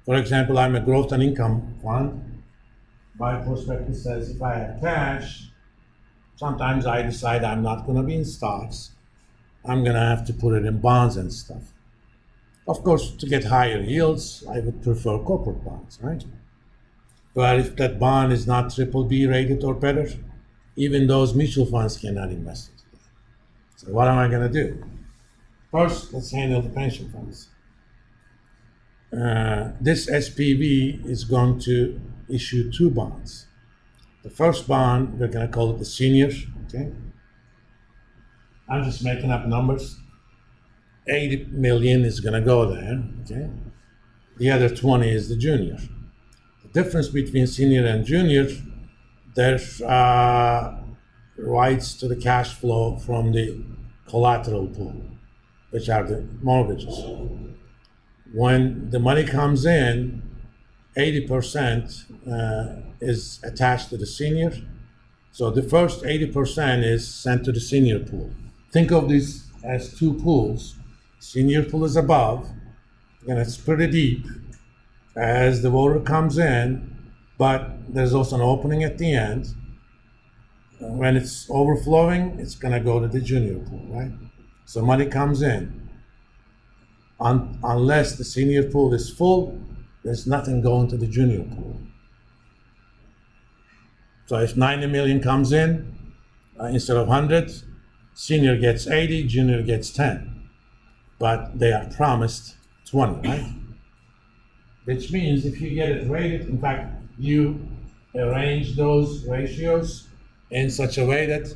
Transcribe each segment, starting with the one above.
For example, I'm a growth and income fund. My prospectus says if I have cash, sometimes I decide I'm not going to be in stocks. I'm going to have to put it in bonds and stuff. Of course, to get higher yields, I would prefer corporate bonds, right? But if that bond is not triple B rated or better, even those mutual funds cannot invest it. So what am I going to do? First, let's handle the pension funds. This SPV is going to issue two bonds. The first bond, we're going to call it the senior, okay? I'm just making up numbers. 80 million is going to go there, okay? The other 20 is the junior. The difference between senior and junior, there's rights to the cash flow from the collateral pool, which are the mortgages. When the money comes in, 80% is attached to the senior. So the first 80% is sent to the senior pool. Think of this as two pools. Senior pool is above, and it's pretty deep as the water comes in, but there's also an opening at the end. When it's overflowing, it's going to go to the junior pool, right? So money comes in. Unless the senior pool is full, there's nothing going to the junior pool. So if 90 million comes in, instead of 100, senior gets 80, junior gets 10. But they are promised 20, right? Which means if you get it rated, in fact, you arrange those ratios in such a way that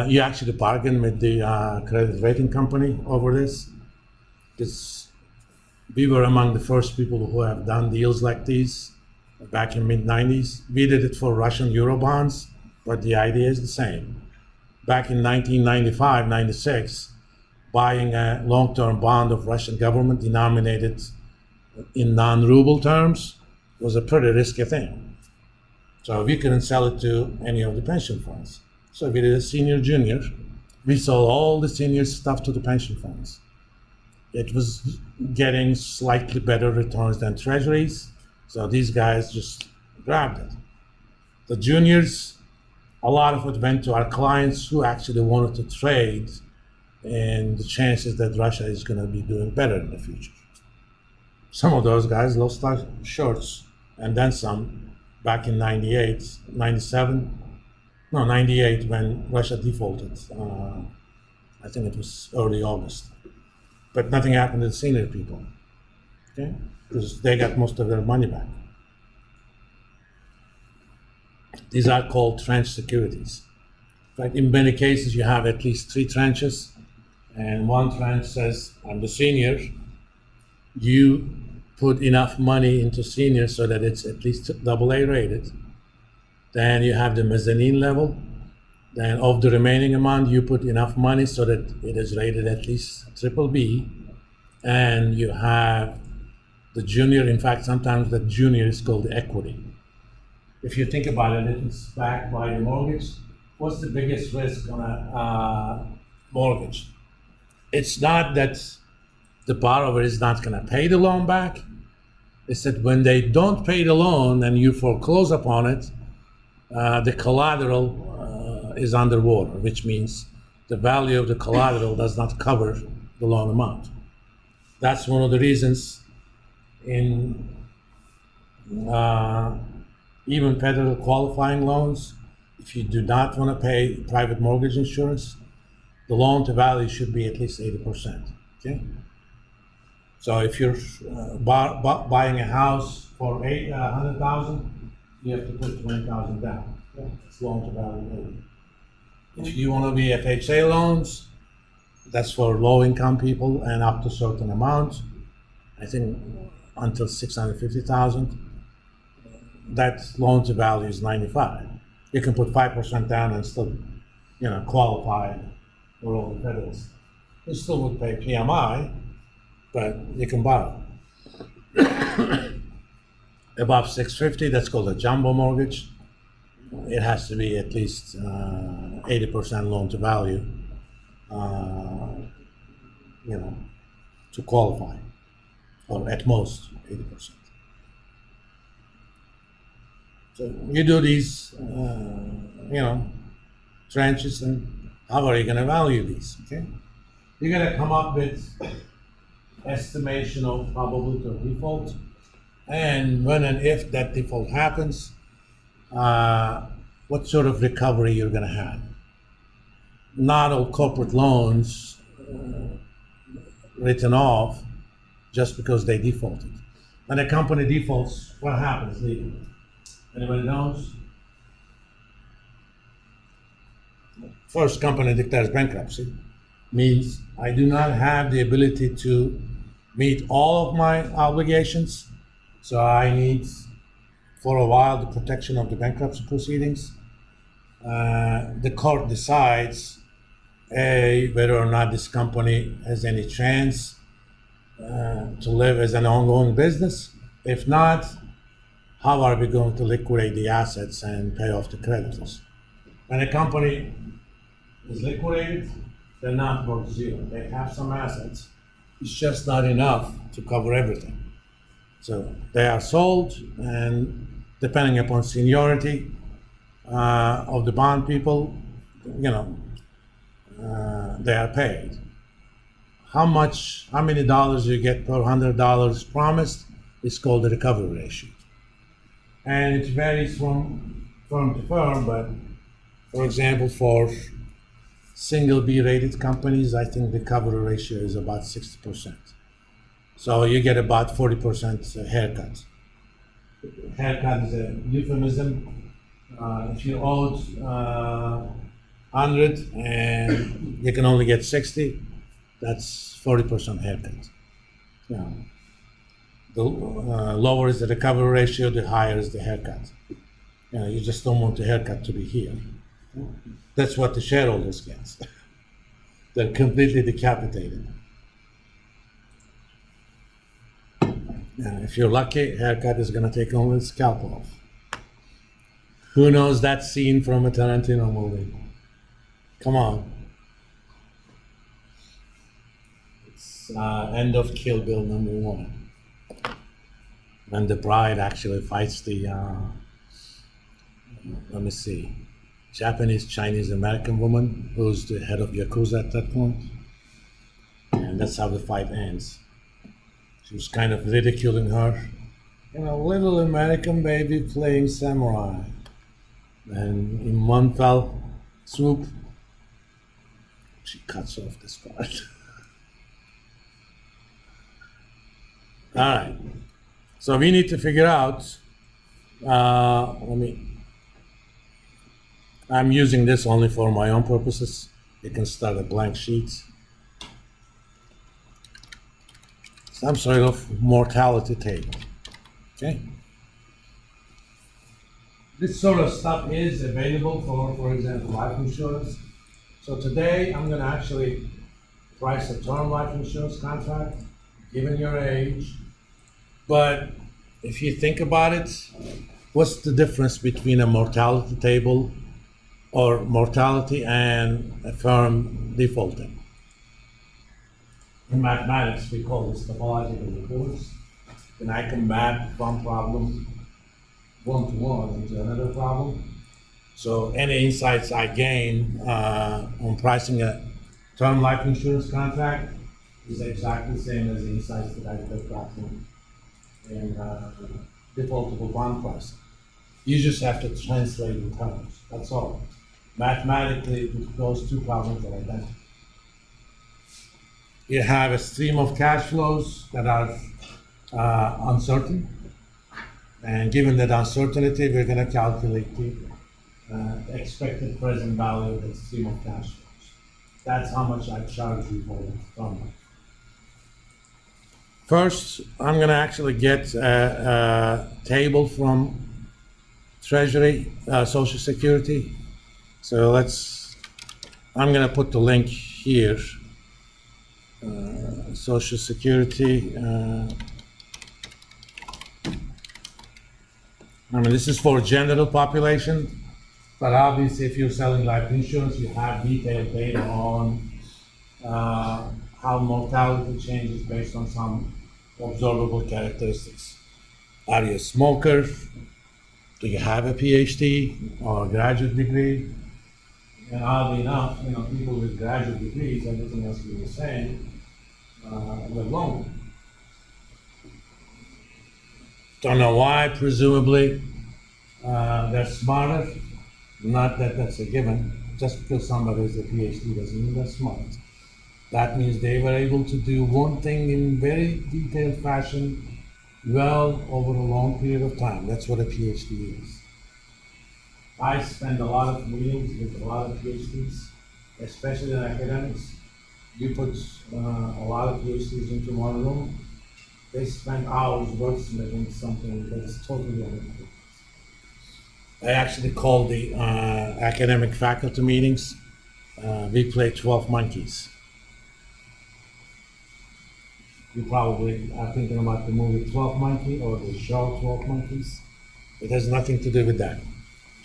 you actually bargain with the credit rating company over this. Because we were among the first people who have done deals like these back in mid-90s. We did it for Russian Eurobonds, but the idea is the same. Back in 1995, 96, buying a long-term bond of Russian government denominated in non-ruble terms was a pretty risky thing. So we couldn't sell it to any of the pension funds. So we did a senior junior. We sold all the senior stuff to the pension funds. It was getting slightly better returns than treasuries. So these guys just grabbed it. The juniors, a lot of it went to our clients who actually wanted to trade in the chances that Russia is going to be doing better in the future. Some of those guys lost their shirts and then some back in 98 when Russia defaulted. I think it was early August. But nothing happened to the senior people, okay? Because they got most of their money back. These are called tranche securities. In fact, in many cases, you have at least 3 tranches, and one tranche says, I'm the senior. You put enough money into senior so that it's at least AA rated. Then you have the mezzanine level. Then of the remaining amount, you put enough money so that it is rated at least BBB. And you have the junior. In fact, sometimes the junior is called the equity. If you think about it, it's backed by the mortgage. What's the biggest risk on a mortgage? It's not that the borrower is not going to pay the loan back. It's that when they don't pay the loan and you foreclose upon it, the collateral is underwater, which means the value of the collateral does not cover the loan amount. That's one of the reasons in even federal qualifying loans, if you do not want to pay private mortgage insurance, the loan to value should be at least 80%, okay? So if you're buying a house for $100,000, you have to put $20,000 down. Okay? It's loan to value. If you want to be FHA loans, that's for low income people and up to a certain amount. I think until $650,000. That loan to value is 95. You can put 5% down and still, qualify for all the federals. You still would pay PMI, but you can borrow. Above 650, that's called a jumbo mortgage. It has to be at least 80% loan to value, to qualify. or at most 80%. So you do these, trenches, and how are you going to value these? Okay, you're going to come up with estimation of probability of default, and when and if that default happens, what sort of recovery you're going to have. Not all corporate loans written off just because they defaulted. When a company defaults, what happens legally? Anybody knows? First, company declares bankruptcy. Means I do not have the ability to meet all of my obligations, so I need, for a while, the protection of the bankruptcy proceedings. The court decides whether or not this company has any chance to live as an ongoing business. If not, how are we going to liquidate the assets and pay off the creditors? When a company is liquidated, they're not worth zero. They have some assets. It's just not enough to cover everything. So they are sold, and depending upon seniority of the bond people, they are paid. How many dollars you get per $100 promised is called the recovery ratio. And it varies from firm to firm, but for example, for single B rated companies, I think the recovery ratio is about 60%. So you get about 40% haircut. Haircut is a euphemism. If you owed 100 and you can only get 60, that's 40% haircut. Yeah. The lower is the recovery ratio, the higher is the haircut. You just don't want the haircut to be here. That's what the shareholders get. They're completely decapitated. If you're lucky, haircut is going to take only the scalp off. Who knows that scene from a Tarantino movie? Come on. It's end of Kill Bill #1. When the bride actually fights the, Japanese, Chinese, American woman who's the head of Yakuza at that point. And that's how the fight ends. She was kind of ridiculing her. Little American baby playing samurai. And in one fell swoop, she cuts off this part. All right. So we need to figure out, I'm using this only for my own purposes. You can start a blank sheet. Some sort of mortality table, okay? This sort of stuff is available for example, life insurance. So today, I'm gonna actually price a term life insurance contract, given your age. But if you think about it, what's the difference between a mortality table or mortality and a firm defaulting? In mathematics, we call this topological recurrence. And I can map one problem one-to-one into another problem. So any insights I gain on pricing a term life insurance contract is exactly the same as the insights that I just got in defaultable bond pricing. You just have to translate in terms, that's all. Mathematically, those two problems are identical. You have a stream of cash flows that are uncertain. And given that uncertainty, we're going to calculate the expected present value of the stream of cash flows. That's how much I charge you for it from that. First, I'm going to actually get a table from Treasury, Social Security. So I'm going to put the link here. Social Security. This is for general population, but obviously if you're selling life insurance, you have detailed data on how mortality changes based on some observable characteristics. Are you a smoker? Do you have a PhD or a graduate degree? And oddly enough, people with graduate degrees, everything else being the same, live longer. Don't know why, presumably they're smarter. Not that that's a given. Just because somebody has a PhD doesn't mean they're smart. That means they were able to do one thing in very detailed fashion well over a long period of time. That's what a PhD is. I spend a lot of meetings with a lot of PhDs, especially in academics. You put a lot of PhDs into one room, they spend hours wordsmithing something that is totally unimportant. I actually call the academic faculty meetings, we play 12 monkeys. You probably are thinking about the movie 12 Monkey or the show 12 Monkeys. It has nothing to do with that.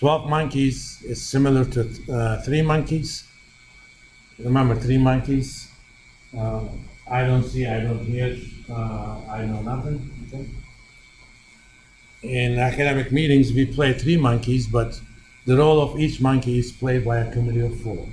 12 Monkeys is similar to 3 Monkeys. Remember 3 Monkeys? I don't see, I don't hear, I know nothing. Okay? In academic meetings, we play 3 monkeys, but the role of each monkey is played by a committee of 4.